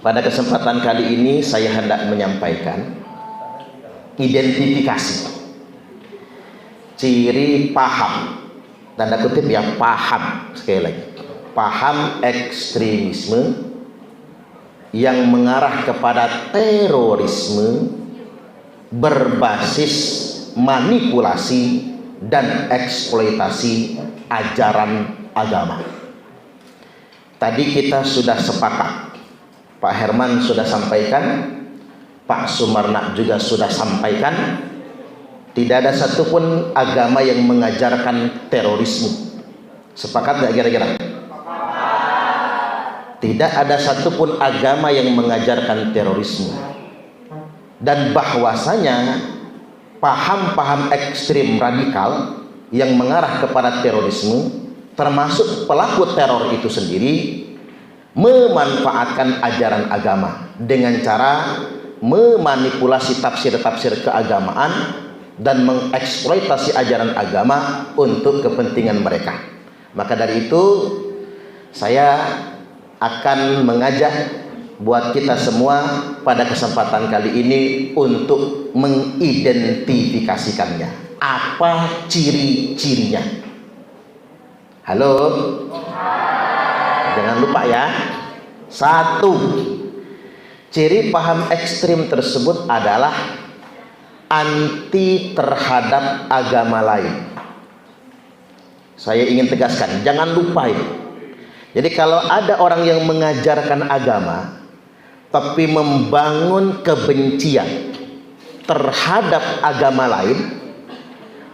Pada kesempatan kali ini saya hendak menyampaikan identifikasi ciri paham, tanda kutip ya, paham, sekali lagi, paham ekstremisme yang mengarah kepada terorisme berbasis manipulasi dan eksploitasi ajaran agama. Tadi kita sudah sepakat, Pak Herman sudah sampaikan, Pak Sumarna juga sudah sampaikan, tidak ada satupun agama yang mengajarkan terorisme. Sepakat nggak kira-kira? Tidak ada satupun agama yang mengajarkan terorisme. Dan bahwasanya paham-paham ekstrim radikal yang mengarah kepada terorisme, termasuk pelaku teror itu sendiri, memanfaatkan ajaran agama dengan cara memanipulasi tafsir-tafsir keagamaan dan mengeksploitasi ajaran agama untuk kepentingan mereka. Maka dari itu saya akan mengajak buat kita semua pada kesempatan kali ini untuk mengidentifikasikannya. Apa ciri-cirinya? Halo? Jangan lupa ya. 1. Ciri paham ekstrim tersebut adalah anti terhadap agama lain. Saya ingin tegaskan, jangan lupa itu. Jadi kalau ada orang yang mengajarkan agama tapi membangun kebencian terhadap agama lain,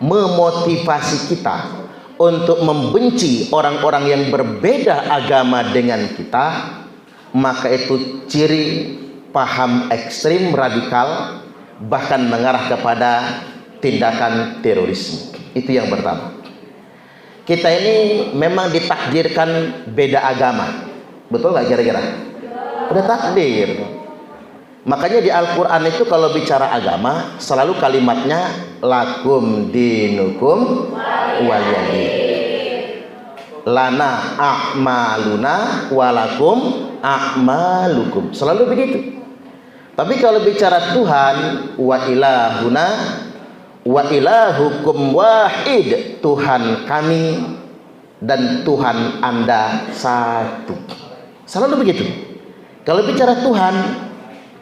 memotivasi kita untuk membenci orang-orang yang berbeda agama dengan kita, maka itu ciri paham ekstrim radikal, bahkan mengarah kepada tindakan terorisme. Itu yang pertama. Kita ini memang ditakdirkan beda agama, betul nggak kira-kira? Udah takdir. Makanya di Al-Quran itu kalau bicara agama selalu kalimatnya lakum dinukum waliyadin, lana a'maluna walakum a'malukum, selalu begitu. Tapi kalau bicara Tuhan, wa ilahuna wa ilahukum wahid, Tuhan kami dan Tuhan Anda satu, selalu begitu. Kalau bicara Tuhan,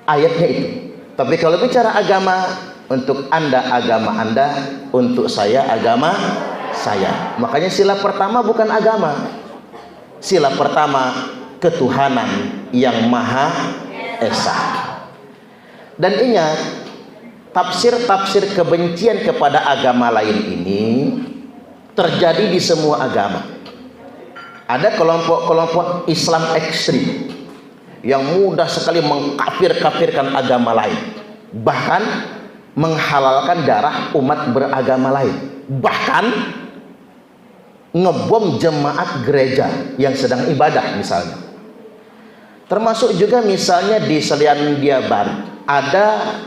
ayatnya itu. Tapi kalau bicara agama, untuk Anda agama Anda, untuk saya agama saya. Makanya sila pertama bukan agama. Sila pertama ketuhanan yang Maha Esa. Dan ingat, tafsir-tafsir kebencian kepada agama lain ini terjadi di semua agama. Ada kelompok-kelompok Islam ekstrim yang mudah sekali mengkafir-kafirkan agama lain, bahkan menghalalkan darah umat beragama lain, bahkan ngebom jemaat gereja yang sedang ibadah misalnya. Termasuk juga misalnya di Selandia Baru ada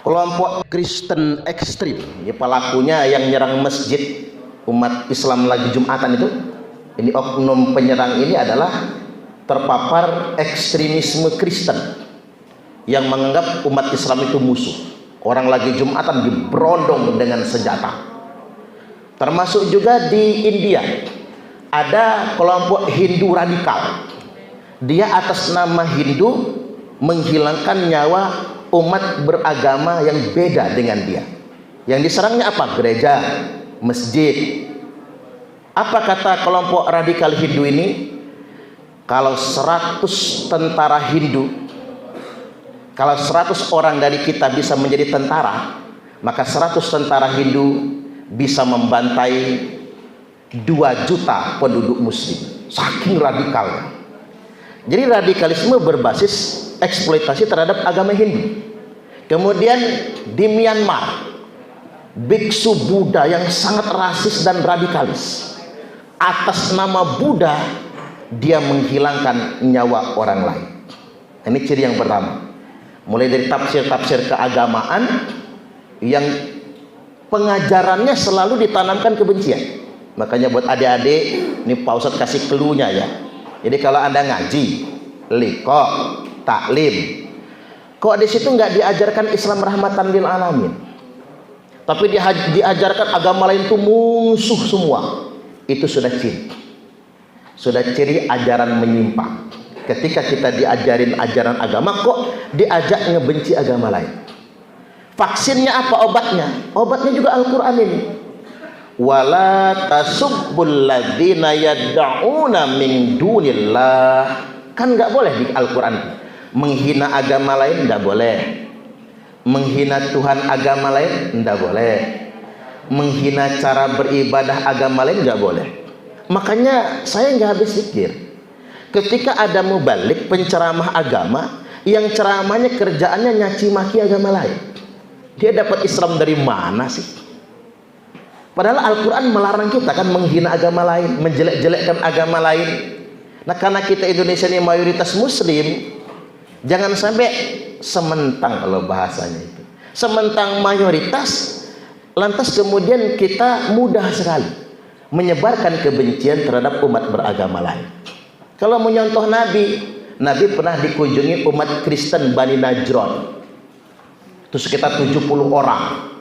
kelompok Kristen ekstrim, ya, pelakunya yang nyerang masjid umat Islam lagi Jumatan itu. Ini oknum penyerang ini adalah terpapar ekstremisme Kristen yang menganggap umat Islam itu musuh. Orang lagi Jumatan diberondong dengan senjata. Termasuk juga di India ada kelompok Hindu radikal. Dia atas nama Hindu menghilangkan nyawa umat beragama yang beda dengan dia. Yang diserangnya apa? Gereja, masjid. Apa kata kelompok radikal Hindu ini? Kalau 100 tentara Hindu, kalau 100 orang dari kita bisa menjadi tentara, maka 100 tentara Hindu bisa membantai 2 juta penduduk muslim. Saking radikalnya. Jadi radikalisme berbasis eksploitasi terhadap agama Hindu. Kemudian di Myanmar, biksu Buddha yang sangat rasis dan radikalis, atas nama Buddha dia menghilangkan nyawa orang lain. Ini ciri yang pertama. Mulai dari tafsir-tafsir keagamaan yang pengajarannya selalu ditanamkan kebencian. Makanya buat adik-adik, ini Pak Ustadz kasih clue-nya ya. Jadi kalau Anda ngaji, liqa, taklim. Kok di situ nggak diajarkan Islam rahmatan lil alamin, tapi diajarkan agama lain itu musuh semua? Itu sudah ciri ajaran menyimpang. Ketika kita diajarin ajaran agama, kok diajak ngebenci agama lain? Vaksinnya apa obatnya? Obatnya juga Al-Quran ini. Wala tasubbul ladzina yad'una min dunillah. Kan nggak boleh di Al-Quran. Menghina agama lain nggak boleh. Menghina Tuhan agama lain nggak boleh. Menghina cara beribadah agama lain nggak boleh. Makanya saya nggak habis pikir ketika ada mubalik penceramah agama yang ceramahnya kerjaannya nyaci maki agama lain. Dia dapat Islam dari mana sih? Padahal Al-Quran melarang kita kan menghina agama lain, menjelek-jelekkan agama lain. Nah, karena kita Indonesia ini mayoritas muslim, jangan sampai sementang, kalau bahasanya itu sementang mayoritas, lantas kemudian kita mudah sekali menyebarkan kebencian terhadap umat beragama lain. Kalau menyontoh Nabi pernah dikunjungi umat Kristen Bani Najron, itu sekitar 70 orang,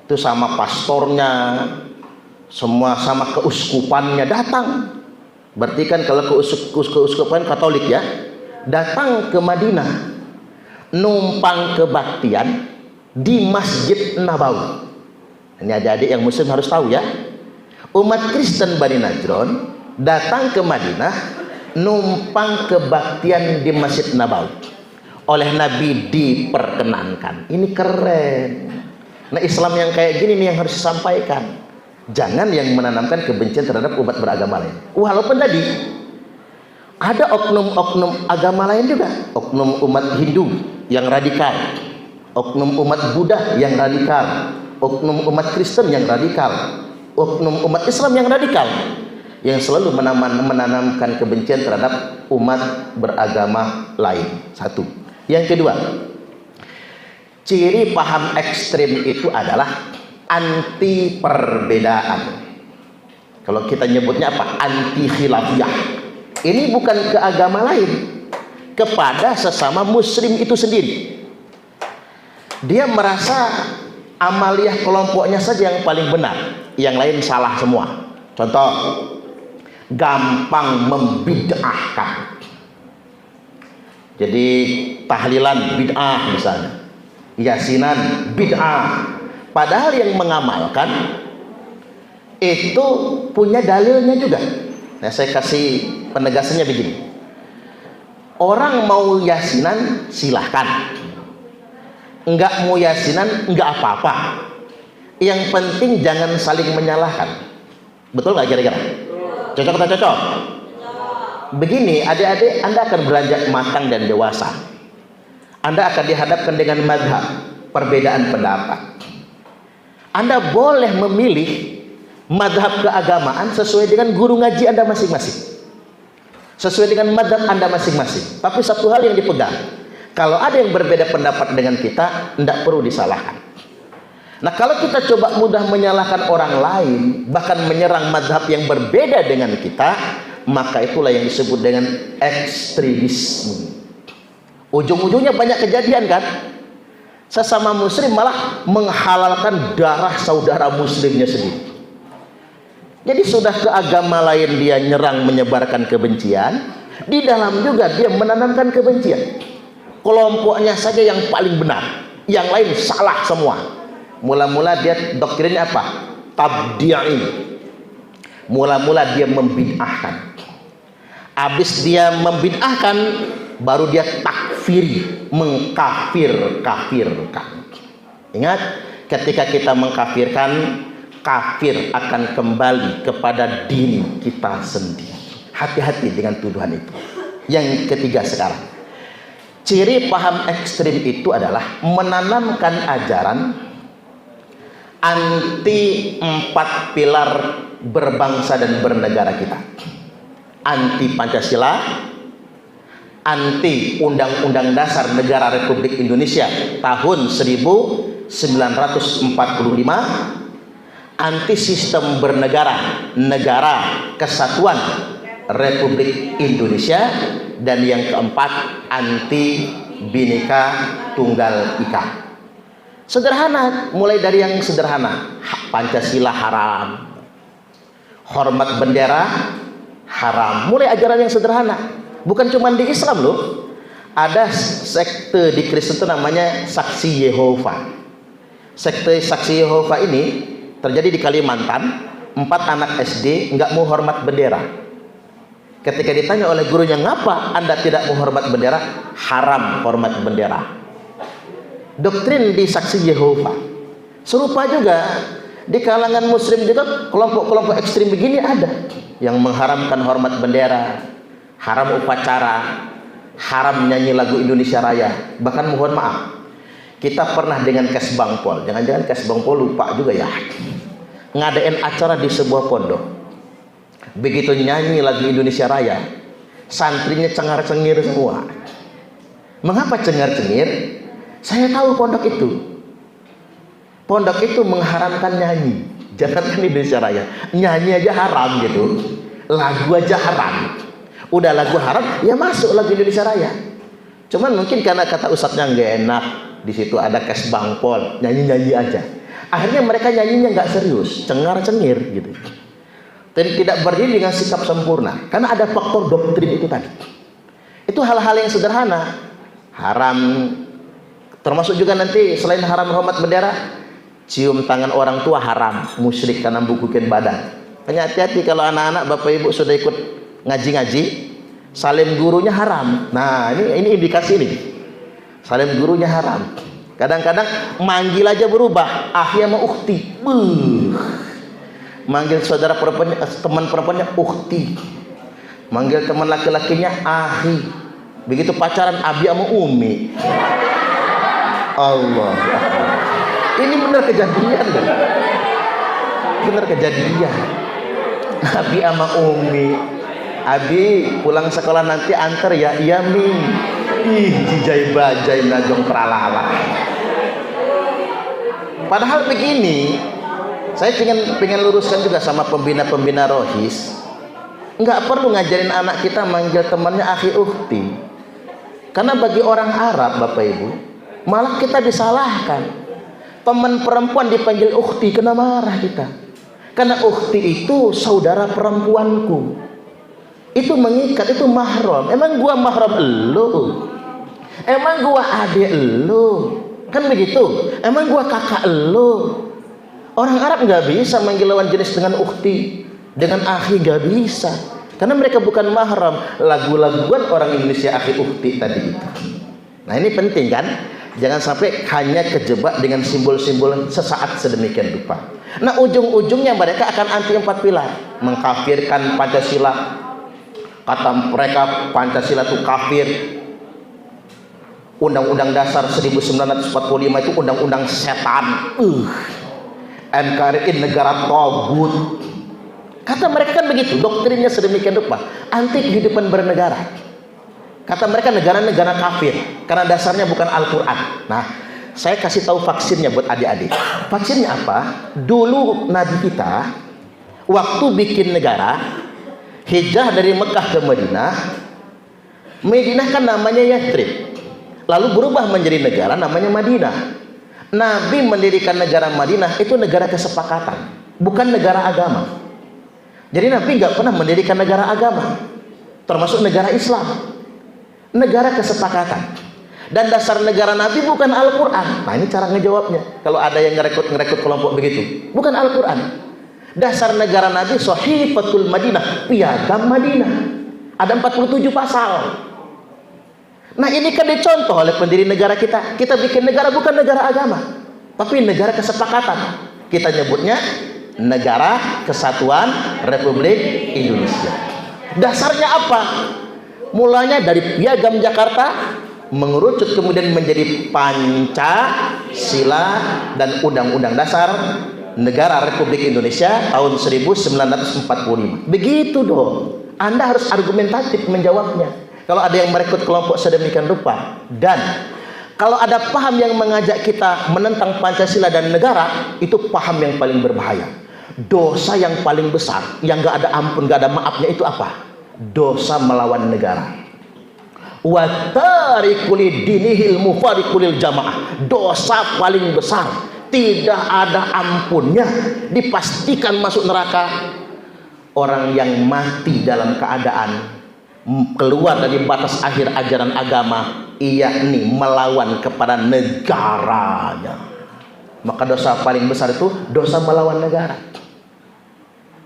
itu sama pastornya, semua sama keuskupannya datang. Berarti kan kalau keuskupan Katolik ya, datang ke Madinah, numpang kebaktian di Masjid Nabawi. Ini adik-adik yang muslim harus tahu ya. Umat Kristen Bani Najron datang ke Madinah, numpang kebaktian di Masjid Nabawi. Oleh Nabi diperkenankan. Ini keren. Nah, Islam yang kayak gini nih yang harus disampaikan. Jangan yang menanamkan kebencian terhadap umat beragama lain. Walaupun tadi ada oknum-oknum agama lain juga, oknum umat Hindu yang radikal, oknum umat Buddha yang radikal, oknum umat Kristen yang radikal, oknum umat Islam yang radikal, yang selalu menanamkan kebencian terhadap umat beragama lain. Satu. Yang kedua, ciri paham ekstrim itu adalah anti perbedaan. Kalau kita nyebutnya apa? Anti khilafiyah. Ini bukan ke agama lain, kepada sesama muslim itu sendiri. Dia merasa amaliyah kelompoknya saja yang paling benar, yang lain salah semua. Contoh, gampang membid'ahkan. Jadi tahlilan bid'ah misalnya, yasinan bid'ah. Padahal yang mengamalkan itu punya dalilnya juga. Nah, saya kasih penegasannya begini. Orang mau yasinan silahkan, enggak mau yasinan enggak apa-apa. Yang penting jangan saling menyalahkan. Betul nggak kira-kira? Cocok atau cocok? Begini, adik-adik, Anda akan beranjak matang dan dewasa. Anda akan dihadapkan dengan mazhab, perbedaan pendapat. Anda boleh memilih mazhab keagamaan sesuai dengan guru ngaji Anda masing-masing, sesuai dengan mazhab Anda masing-masing. Tapi satu hal yang dipegang, kalau ada yang berbeda pendapat dengan kita, tidak perlu disalahkan. Nah, kalau kita coba mudah menyalahkan orang lain, bahkan menyerang mazhab yang berbeda dengan kita, maka itulah yang disebut dengan ekstremisme. Ujung-ujungnya banyak kejadian kan, sesama muslim malah menghalalkan darah saudara muslimnya sendiri. Jadi sudah ke agama lain dia nyerang, menyebarkan kebencian, di dalam juga dia menanamkan kebencian. Kelompoknya saja yang paling benar, yang lain salah semua. Mula-mula dia doktrinnya apa? Tabdi'i. Mula-mula dia membid'ahkan. Habis dia membid'ahkan, baru dia takfiri, mengkafir-kafirkan. Ingat, ketika kita mengkafirkan, kafir akan kembali kepada diri kita sendiri. Hati-hati dengan tuduhan itu. Yang ketiga sekarang, ciri paham ekstrim itu adalah menanamkan ajaran anti 4 pilar berbangsa dan bernegara kita. Anti Pancasila, anti Undang-Undang Dasar Negara Republik Indonesia tahun 1945, anti sistem bernegara, negara kesatuan Republik Indonesia, dan yang keempat anti Bhinneka Tunggal Ika. Sederhana, mulai dari yang sederhana, Pancasila haram, hormat bendera haram, mulai ajaran yang sederhana. Bukan cuma di Islam loh, ada sekte di Kristen itu namanya Saksi Yehova. Sekte Saksi Yehova ini terjadi di Kalimantan. 4 anak SD nggak mau hormat bendera. Ketika ditanya oleh gurunya, ngapa Anda tidak mau hormat bendera? Haram hormat bendera. Doktrin di Saksi Yehova. Serupa juga di kalangan Muslim juga, kelompok-kelompok ekstrim begini ada yang mengharamkan hormat bendera, haram upacara, haram nyanyi lagu Indonesia Raya. Bahkan mohon maaf, kita pernah dengan Kes Bangpol, jangan-jangan Kes Bangpol lupa juga ya, ngadain acara di sebuah pondok. Begitu nyanyi lagu Indonesia Raya, santrinya cengar-cengir semua. Mengapa cengar-cengir? Saya tahu pondok itu. Pondok itu mengharamkan nyanyi. Jangankan Indonesia Raya, nyanyi aja haram gitu. Lagu aja haram. Udah lagu haram, ya masuk lagu Indonesia Raya. Cuman mungkin karena kata ustadznya nggak enak, di situ ada Kes Bangpol, nyanyi-nyanyi aja. Akhirnya mereka nyanyinya nggak serius, cengar-cengir gitu. Dan tidak berdiri dengan sikap sempurna, karena ada faktor doktrin itu tadi. Itu hal-hal yang sederhana, haram. Termasuk juga nanti selain haram hormat bendera, cium tangan orang tua haram, musyrik karena bukukin badan. Hanya hati-hati kalau anak-anak bapak ibu sudah ikut ngaji-ngaji, salim gurunya haram. Nah ini indikasi nih, salim gurunya haram. Kadang-kadang manggil aja berubah, ahi sama ukhti. Manggil saudara perempuannya, teman perempuannya ukhti. Manggil teman laki-lakinya ahi. Begitu pacaran abi sama umi. Allah. Ini benar kejadian kan? Benar kejadian. Abi sama umi. Abi pulang sekolah nanti antar ya, iya mi. Ih, jijai bajai najong pralala. Padahal begini, saya pengen luruskan juga sama pembina-pembina rohis. Nggak perlu ngajarin anak kita manggil temannya akhi ukhti. Karena bagi orang Arab, Bapak Ibu, malah kita disalahkan. Teman perempuan dipanggil ukhti, kena marah kita. Karena ukhti itu saudara perempuanku. Itu mengikat, itu mahram. Emang gua mahram elu? Emang gua adik elu? Kan begitu. Emang gua kakak elu? Orang Arab nggak bisa manggil lawan jenis dengan ukhti, dengan akhi, nggak bisa. Karena mereka bukan mahram. Lagu-laguan orang Indonesia akhi ukhti tadi itu. Nah ini penting kan? Jangan sampai hanya kejebak dengan simbol-simbol sesaat sedemikian rupa. Nah ujung-ujungnya mereka akan anti 4 pilar, mengkafirkan Pancasila. Kata mereka Pancasila itu kafir. Undang-Undang Dasar 1945 itu undang-undang setan. NKRI negara togut. Kata mereka kan begitu, doktrinnya sedemikian rupa, anti kehidupan bernegara. Kata mereka negara-negara kafir karena dasarnya bukan Al-Quran. Nah, saya kasih tahu vaksinnya buat adik-adik. Vaksinnya apa? Dulu Nabi kita waktu bikin negara, hijrah dari Mekah ke Madinah. Madinah kan namanya Yathrib, lalu berubah menjadi negara namanya Madinah. Nabi mendirikan negara Madinah itu negara kesepakatan, bukan negara agama. Jadi Nabi nggak pernah mendirikan negara agama, termasuk negara Islam. Negara kesepakatan. Dan dasar negara Nabi bukan Al-Quran. Nah ini cara ngejawabnya. Kalau ada yang ngerekrut kelompok begitu, bukan Al-Quran. Dasar negara Nabi Sahifatul Madinah, piagam Madinah. Ada 47 pasal. Nah ini kan dicontoh oleh pendiri negara kita. Kita bikin negara bukan negara agama, tapi negara kesepakatan. Kita nyebutnya Negara Kesatuan Republik Indonesia. Dasarnya apa? Mulanya dari Piagam Jakarta, mengerucut kemudian menjadi Pancasila dan Undang-Undang Dasar Negara Republik Indonesia tahun 1945. Begitu dong. Anda harus argumentatif menjawabnya. Kalau ada yang merekrut kelompok sedemikian rupa, dan kalau ada paham yang mengajak kita menentang Pancasila dan negara, itu paham yang paling berbahaya. Dosa yang paling besar, yang gak ada ampun, gak ada maafnya itu apa? Dosa melawan negara. wa tarikul dinihil mufariqul jamaah. Dosa paling besar, tidak ada ampunnya, dipastikan masuk neraka orang yang mati dalam keadaan keluar dari batas akhir ajaran agama, yakni melawan kepada negaranya. Maka dosa paling besar itu dosa melawan negara.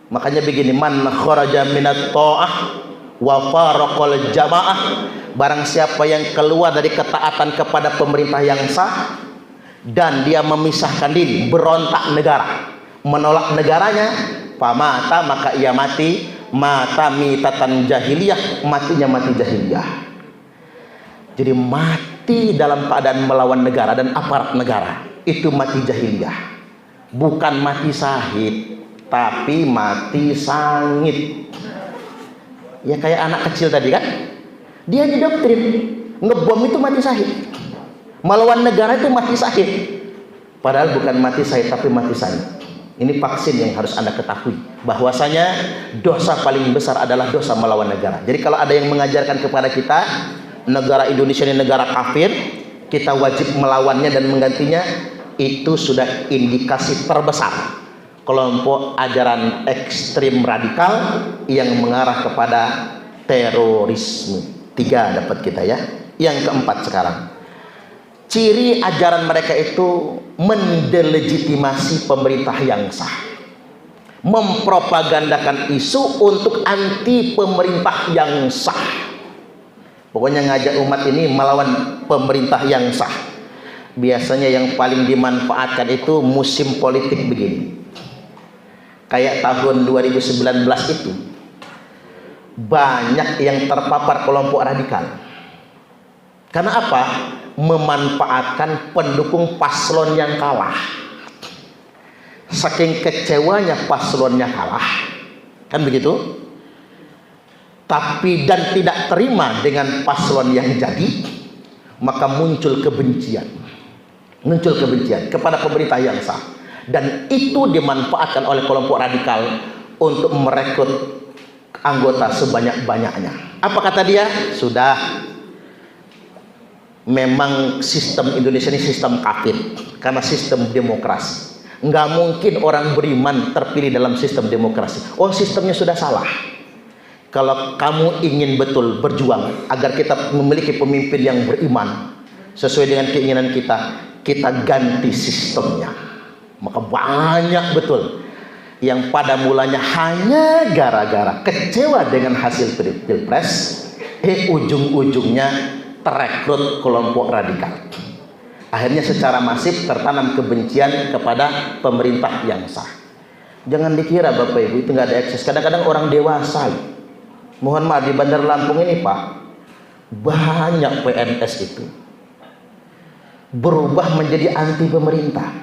Makanya begini, man kharaja minat ta'ah wa faraqal jamaah, barang siapa yang keluar dari ketaatan kepada pemerintah yang sah dan dia memisahkan diri, berontak negara, menolak negaranya, famata, maka ia mati, mata mitatan jahiliyah, matinya mati jahiliyah. Jadi mati dalam keadaan melawan negara dan aparat negara, itu mati jahiliyah. Bukan mati syahid, tapi mati sangit. Ya kayak anak kecil tadi kan, dia didoktrin ngebom itu mati syahid, melawan negara itu mati syahid. Padahal bukan mati syahid tapi mati sangit. Ini vaksin yang harus Anda ketahui, bahwasanya dosa paling besar adalah dosa melawan negara. Jadi kalau ada yang mengajarkan kepada kita negara Indonesia ini negara kafir, kita wajib melawannya dan menggantinya, itu sudah indikasi terbesar kelompok ajaran ekstrim radikal yang mengarah kepada terorisme. 3 dapat kita ya. Yang keempat sekarang, ciri ajaran mereka itu mendelegitimasi pemerintah yang sah, mempropagandakan isu untuk anti pemerintah yang sah. Pokoknya ngajak umat ini melawan pemerintah yang sah. Biasanya yang paling dimanfaatkan itu musim politik begini. Kayak tahun 2019 itu banyak yang terpapar kelompok radikal. Karena apa? Memanfaatkan pendukung paslon yang kalah. Saking kecewanya paslonnya kalah, kan begitu? Tapi dan tidak terima dengan paslon yang jadi, maka muncul kebencian kepada pemerintah yang sah. Dan itu dimanfaatkan oleh kelompok radikal untuk merekrut anggota sebanyak-banyaknya. Apa kata dia? Sudah, memang sistem Indonesia ini sistem kafir karena sistem demokrasi. Nggak mungkin orang beriman terpilih dalam sistem demokrasi. Oh, sistemnya sudah salah. Kalau kamu ingin betul berjuang agar kita memiliki pemimpin yang beriman sesuai dengan keinginan kita, kita ganti sistemnya. Maka banyak betul yang pada mulanya hanya gara-gara kecewa dengan hasil pilpres, ujung-ujungnya terekrut kelompok radikal. Akhirnya secara masif tertanam kebencian kepada pemerintah yang sah. Jangan dikira Bapak Ibu itu nggak ada ekses. Kadang-kadang orang dewasa, mohon maaf, di Bandar Lampung ini Pak, banyak PNS itu berubah menjadi anti pemerintah.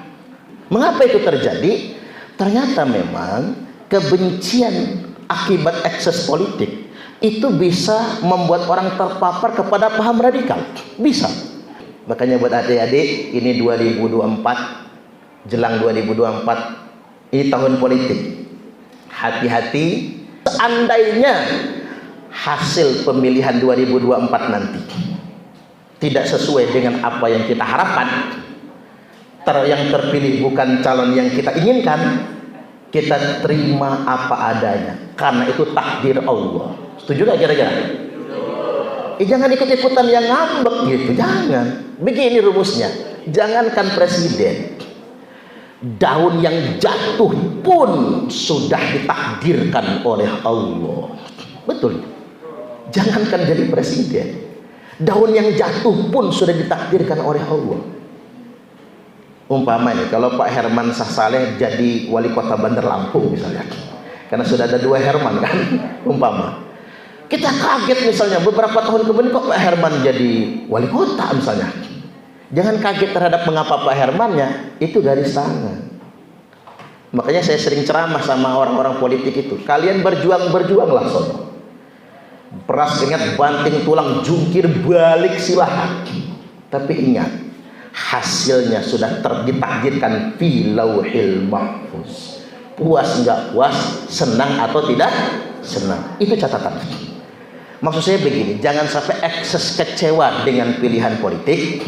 Mengapa itu terjadi? Ternyata memang kebencian akibat ekses politik itu bisa membuat orang terpapar kepada paham radikal. Bisa. Makanya buat adik-adik, ini 2024, jelang 2024, ini tahun politik. Hati-hati, seandainya hasil pemilihan 2024 nanti tidak sesuai dengan apa yang kita harapkan, yang terpilih bukan calon yang kita inginkan, kita terima apa adanya, karena itu takdir Allah. Setuju gak kira-kira? Jangan ikut-ikutan yang ngambek gitu, jangan. Begini rumusnya, jangankan presiden, daun yang jatuh pun sudah ditakdirkan oleh Allah. Betul. Jangankan jadi presiden, daun yang jatuh pun sudah ditakdirkan oleh Allah. Umpama nih, kalau Pak Herman Sahsaleh jadi wali kota Bandar Lampung misalnya, karena sudah ada 2 Herman kan, umpama kita kaget misalnya beberapa tahun kemudian kok Pak Herman jadi wali kota misalnya. Jangan kaget terhadap mengapa Pak Hermannya, itu garis tangan. Makanya saya sering ceramah sama orang-orang politik itu, kalian berjuanglah sono, peras keringat, banting tulang, jungkir balik silahkan, tapi ingat, hasilnya sudah ditakdirkan fi lauhil mahfuz. Puas nggak puas, senang atau tidak senang, itu catatan. Maksud saya begini, jangan sampai ekses kecewa dengan pilihan politik,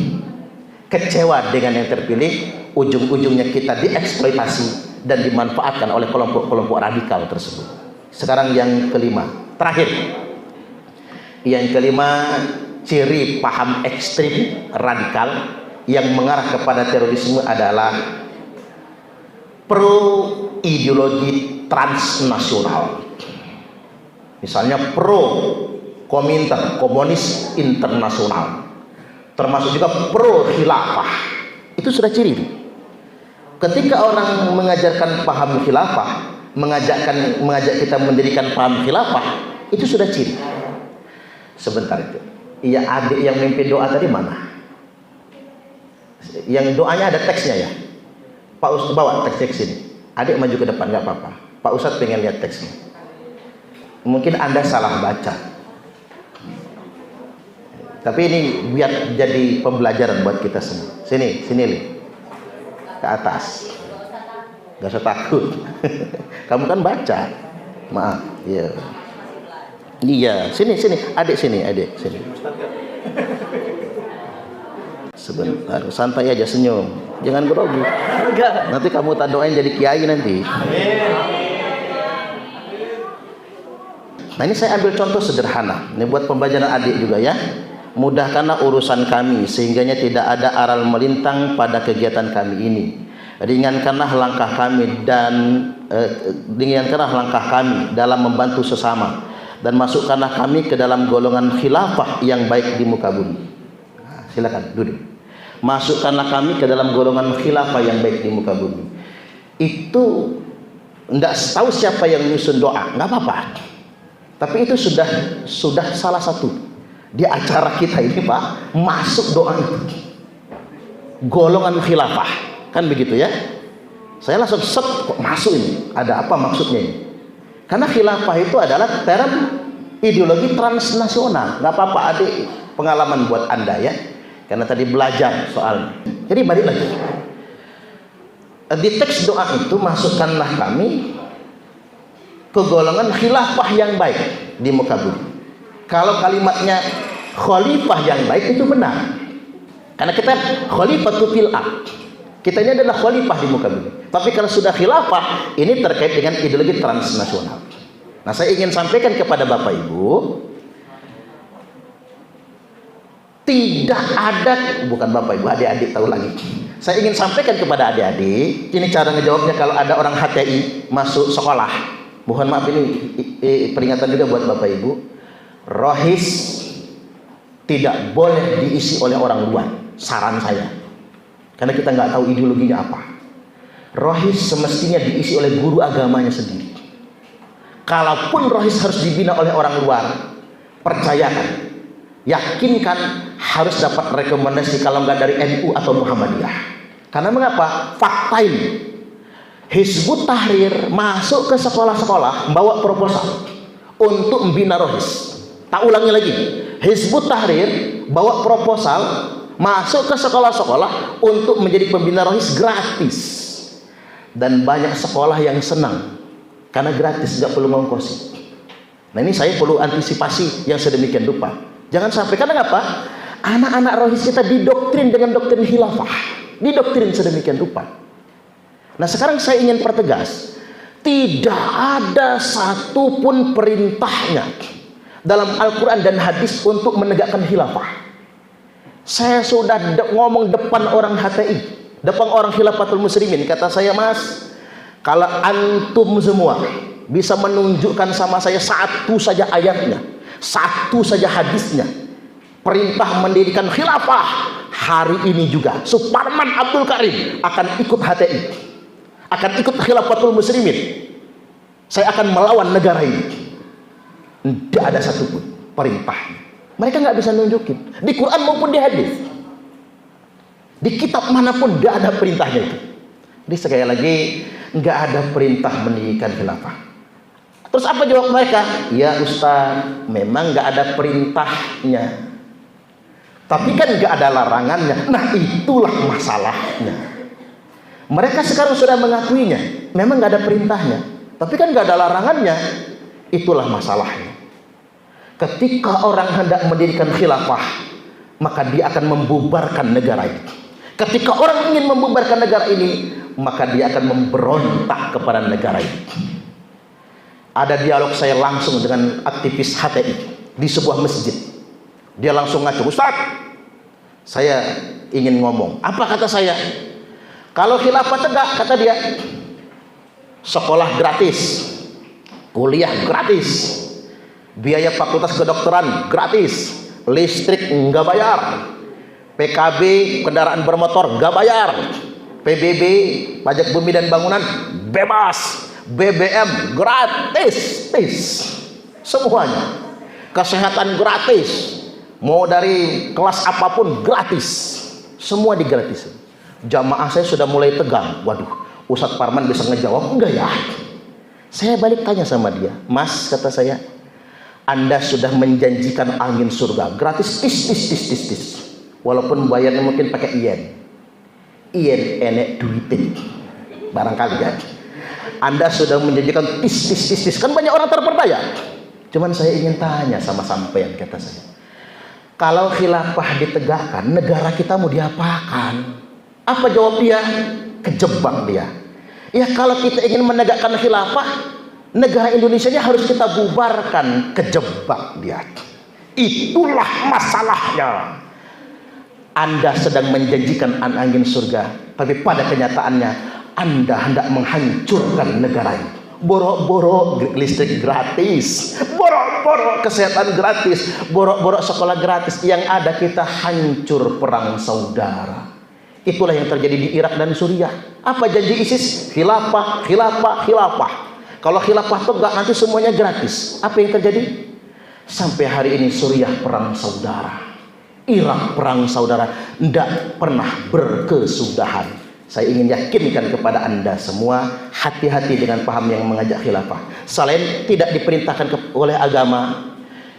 kecewa dengan yang terpilih, ujung-ujungnya kita dieksploitasi dan dimanfaatkan oleh kelompok-kelompok radikal tersebut. Sekarang yang kelima, terakhir. Yang kelima, ciri paham ekstrim radikal yang mengarah kepada terorisme adalah pro ideologi transnasional. Misalnya pro Komintern, komunis internasional, termasuk juga pro khilafah. Itu sudah ciri. Ketika orang mengajarkan paham khilafah, mengajak kita mendirikan paham khilafah, itu sudah ciri. Sebentar itu. Iya, adik yang mimpin doa tadi mana? Yang doanya ada teksnya ya. Pak Ustadz bawa teks ini. Adik maju ke depan, nggak apa-apa. Pak Ustadz pengen lihat teksnya. Mungkin Anda salah baca. Tapi ini biar jadi pembelajaran buat kita semua. Sini, Li. Ke atas. Gak usah takut. Kamu kan baca. Maaf. Iya. Iya, sini. Adik sini. Sebentar, santai aja, senyum. Jangan grogi. Nanti kamu tak doain jadi kiai nanti. Nah, ini saya ambil contoh sederhana. Ini buat pembelajaran adik juga ya. Mudahkanlah urusan kami sehingganya tidak ada aral melintang pada kegiatan kami ini. Ringankanlah langkah kami dalam membantu sesama, dan masukkanlah kami ke dalam golongan khilafah yang baik di muka bumi. Nah, silakan duduk. Masukkanlah kami ke dalam golongan khilafah yang baik di muka bumi. Itu enggak tahu siapa yang nyusun doa, nggak apa-apa. Tapi itu sudah salah satu di acara kita ini, Pak, masuk doa itu. Golongan khilafah, kan begitu ya? Saya langsung set, kok masuk ini? Ada apa maksudnya ini? Karena khilafah itu adalah term ideologi transnasional. Nggak apa-apa adik, pengalaman buat Anda ya. Karena tadi belajar soalnya. Jadi balik lagi. Di teks doa itu, masukkanlah kami ke golongan khilafah yang baik di muka bumi. Kalau kalimatnya khalifah yang baik itu benar. Karena kita khalifah tu fil ard. Kita ini adalah khalifah di muka bumi. Tapi kalau sudah khilafah, ini terkait dengan ideologi transnasional. Nah, saya ingin sampaikan kepada Bapak Ibu, tidak ada, bukan Bapak Ibu, adik-adik tahu lagi. Saya ingin sampaikan kepada adik-adik, ini cara ngejawabnya kalau ada orang HTI masuk sekolah. Mohon maaf, ini peringatan juga buat Bapak Ibu. Rohis tidak boleh diisi oleh orang luar, saran saya, karena kita nggak tahu ideologinya apa. Rohis semestinya diisi oleh guru agamanya sendiri. Kalaupun rohis harus dibina oleh orang luar, percayakan, yakinkan harus dapat rekomendasi kalau nggak dari NU atau Muhammadiyah. Karena mengapa? Fakta ini, Hizbut Tahrir masuk ke sekolah-sekolah membawa proposal untuk membina rohis. Tak ulangi lagi, Hizbut Tahrir bawa proposal masuk ke sekolah-sekolah untuk menjadi pembina rohis gratis. Dan banyak sekolah yang senang karena gratis, nggak perlu ngongkosi. Nah, ini saya perlu antisipasi yang sedemikian rupa. Jangan sampai, karena apa? Anak-anak rohis kita didoktrin dengan doktrin khilafah, didoktrin sedemikian rupa. Nah, sekarang saya ingin pertegas, tidak ada satupun perintahnya dalam Al-Quran dan hadis untuk menegakkan khilafah. Saya sudah ngomong depan orang HTI, depan orang Khilafatul Muslimin, kata saya, Mas, kalau antum semua bisa menunjukkan sama saya satu saja ayatnya, satu saja hadisnya, perintah mendirikan khilafah, hari ini juga Suparman Abdul Karim akan ikut HTI, akan ikut Khilafatul Muslimin. Saya akan melawan negara ini. Tidak ada satupun perintahnya. Mereka nggak bisa nunjukin di Quran maupun di hadis. Di kitab manapun tidak ada perintahnya itu. Jadi sekali lagi, nggak ada perintah mendirikan khilafah. Terus apa jawab mereka? Ya Ustaz, memang nggak ada perintahnya, tapi kan nggak ada larangannya. Nah, itulah masalahnya. Mereka sekarang sudah mengakuinya, memang nggak ada perintahnya, tapi kan nggak ada larangannya. Itulah masalahnya. Ketika orang hendak mendirikan khilafah, maka dia akan membubarkan negara ini. Ketika orang ingin membubarkan negara ini, maka dia akan memberontak kepada negara ini. Ada dialog saya langsung dengan aktivis HTI di sebuah masjid. Dia langsung ngaco, "Ustaz, saya ingin ngomong." Apa kata saya? Kalau khilafah tegak, kata dia, sekolah gratis, kuliah gratis, biaya fakultas kedokteran gratis, listrik nggak bayar, PKB kendaraan bermotor nggak bayar, PBB pajak bumi dan bangunan bebas, BBM gratis, semuanya, kesehatan gratis, mau dari kelas apapun gratis, semua digratis. Jamaah saya sudah mulai tegang. Waduh, Ustadz Parman bisa ngejawab enggak ya? Saya balik tanya sama dia, "Mas," kata saya, "Anda sudah menjanjikan angin surga gratis, tis. Walaupun bayarnya mungkin pakai yen enek duitin barangkali ya. Anda sudah menjanjikan tis. Kan banyak orang terperdaya. Cuman saya ingin tanya sama sampean," kata saya, "kalau khilafah ditegakkan, negara kita mau diapakan?" Apa jawab dia? Kejebak dia. Ya, kalau kita ingin menegakkan khilafah, negara Indonesia ini harus kita bubarkan. Kejebak dia. Itulah masalahnya. Anda sedang menjanjikan angin surga, tapi pada kenyataannya Anda hendak menghancurkan negara ini. Borok-borok listrik gratis, borok-borok kesehatan gratis, borok-borok sekolah gratis. Yang ada kita hancur perang saudara. Itulah yang terjadi di Irak dan Suriah. Apa janji ISIS? Khilafah. Kalau khilafah tegak, nanti semuanya gratis. Apa yang terjadi? Sampai hari ini Suriah perang saudara, Irak perang saudara, tidak pernah berkesudahan. Saya ingin yakinkan kepada Anda semua, hati-hati dengan paham yang mengajak khilafah. Selain tidak diperintahkan oleh agama,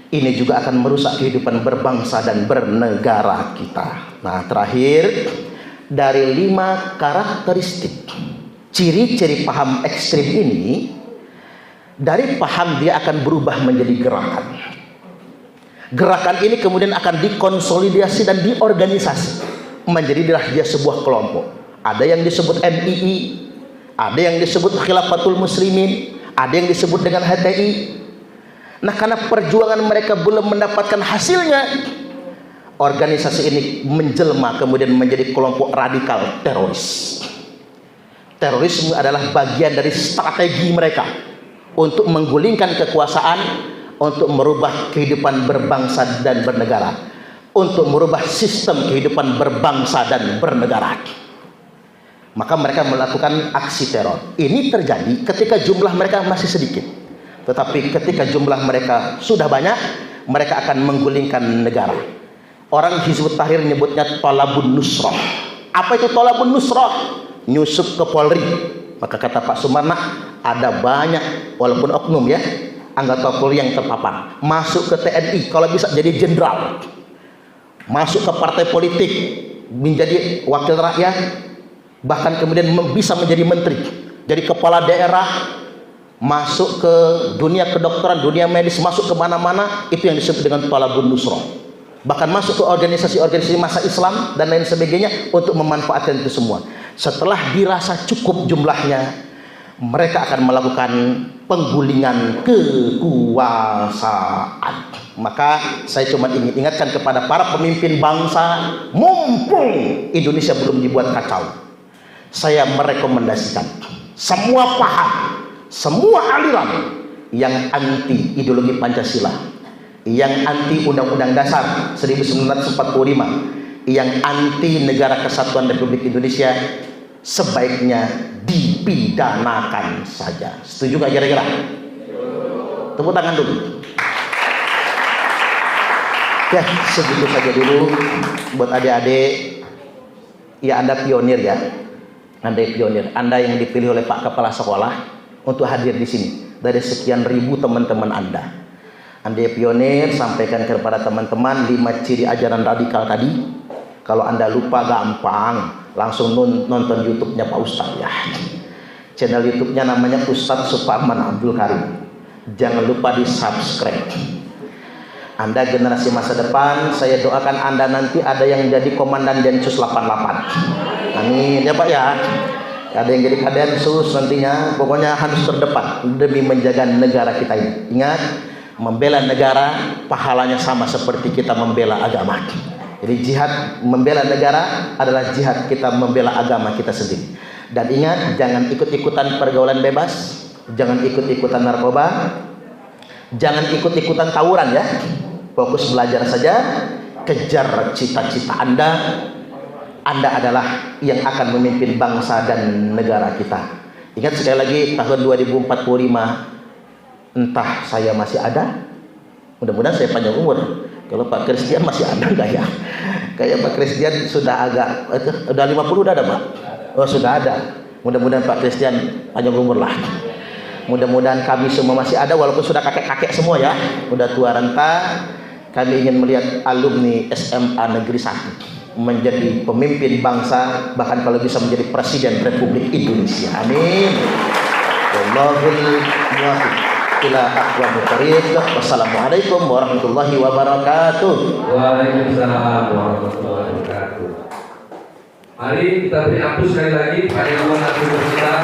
ini juga akan merusak kehidupan berbangsa dan bernegara kita. Nah, terakhir, dari 5 karakteristik ciri-ciri paham ekstrim ini, dari paham dia akan berubah menjadi gerakan. Gerakan ini kemudian akan dikonsolidasi dan diorganisasi menjadi dia sebuah kelompok. Ada yang disebut NII, ada yang disebut Khilafatul Muslimin, ada yang disebut dengan HTI. Nah, karena perjuangan mereka belum mendapatkan hasilnya, organisasi ini menjelma kemudian menjadi kelompok radikal teroris. Terorisme adalah bagian dari strategi mereka untuk menggulingkan kekuasaan, untuk merubah kehidupan berbangsa dan bernegara, untuk merubah sistem kehidupan berbangsa dan bernegara. Maka mereka melakukan aksi teror. Ini terjadi ketika jumlah mereka masih sedikit. Tetapi ketika jumlah mereka sudah banyak, mereka akan menggulingkan negara. Orang Hizbut Tahrir menyebutnya Thalabun Nusrah. Apa itu Thalabun Nusrah? Nyusup ke Polri. Maka kata Pak Sumarna, ada banyak, walaupun oknum ya, anggota Polri yang terpapar. Masuk ke TNI, kalau bisa jadi jenderal. Masuk ke partai politik, menjadi wakil rakyat, bahkan kemudian bisa menjadi menteri, jadi kepala daerah, masuk ke dunia kedokteran, dunia medis, masuk ke mana-mana. Itu yang disebut dengan Thalabun Nusrah. Bahkan masuk ke organisasi-organisasi massa Islam dan lain sebagainya untuk memanfaatkan itu semua. Setelah dirasa cukup jumlahnya, mereka akan melakukan penggulingan kekuasaan. Maka saya cuma ingin ingatkan kepada para pemimpin bangsa, mumpung Indonesia belum dibuat kacau, saya merekomendasikan semua paham, semua aliran yang anti ideologi Pancasila, yang anti Undang-Undang Dasar 1945, yang anti Negara Kesatuan Republik Indonesia, sebaiknya dipidanakan saja. Setuju gak kira-kira? Tepuk tangan dulu. Ya, segitu saja dulu buat adik-adik. Ya, Anda pionir ya. Anda pionir. Anda yang dipilih oleh Pak Kepala Sekolah untuk hadir di sini dari sekian ribu teman-teman Anda. Anda pionir, sampaikan kepada teman-teman 5 ciri ajaran radikal tadi. Kalau Anda lupa gampang, langsung nonton YouTube-nya Pak Ustadz ya. Channel YouTube-nya namanya Ustadz Suparman Abdul Karim. Jangan lupa di subscribe. Anda generasi masa depan, saya doakan Anda nanti ada yang jadi komandan Densus 88. Amin ya Pak ya. Ada yang jadi Kadensus nantinya, pokoknya harus terdepan demi menjaga negara kita ini. Ingat, membela negara pahalanya sama seperti kita membela agama. Jadi jihad membela negara adalah jihad kita membela agama kita sendiri. Dan ingat, jangan ikut-ikutan pergaulan bebas, jangan ikut-ikutan narkoba, jangan ikut-ikutan tawuran ya. Fokus belajar saja, kejar cita-cita Anda. Anda adalah yang akan memimpin bangsa dan negara kita. Ingat sekali lagi, tahun 2045 entah saya masih ada, mudah-mudahan saya panjang umur. Kalau Pak Christian masih ada enggak ya? Kayak Pak Christian sudah agak, udah 50 udah ada Pak? Oh sudah ada. Mudah-mudahan Pak Christian panjang umur lah. Mudah-mudahan kami semua masih ada walaupun sudah kakek-kakek semua ya, udah tua renta. Kami ingin melihat alumni SMA Negeri 1 menjadi pemimpin bangsa, bahkan kalau bisa menjadi presiden Republik Indonesia. Amin. Wallahul muwaffiq ila aqwamit thoriq. Wassalamualaikum warahmatullahi wabarakatuh. Waalaikumsalam warahmatullahi wabarakatuh. Mari kita beri aplaus sekali lagi pada yang kita.